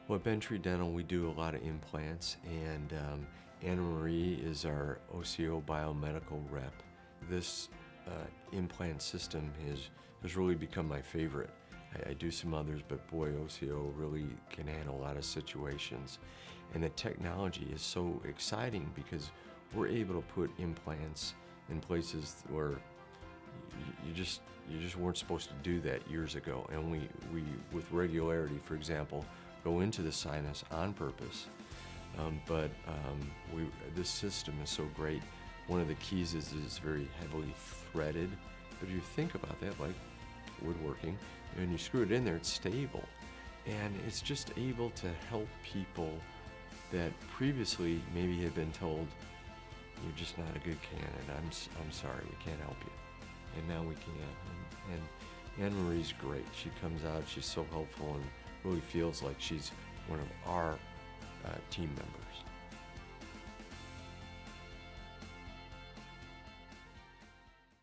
Well, at Bentry Dental, we do a lot of implants, and Anna Marie is our OCO biomedical rep. This implant system has really become my favorite. I do some others, but boy, OCO really can handle a lot of situations. And the technology is so exciting because we're able to put implants in places where you just weren't supposed to do that years ago. And we with regularity, for example, go into the sinus on purpose. This system is so great. One of the keys is it's very heavily threaded. But if you think about that, like woodworking, and you screw it in there, it's stable. And it's just able to help people that previously maybe had been told, you're just not a good candidate, I'm sorry, we can't help you. And now we can. And Anne Marie's great. She comes out, she's so helpful, and really feels like she's one of our team members.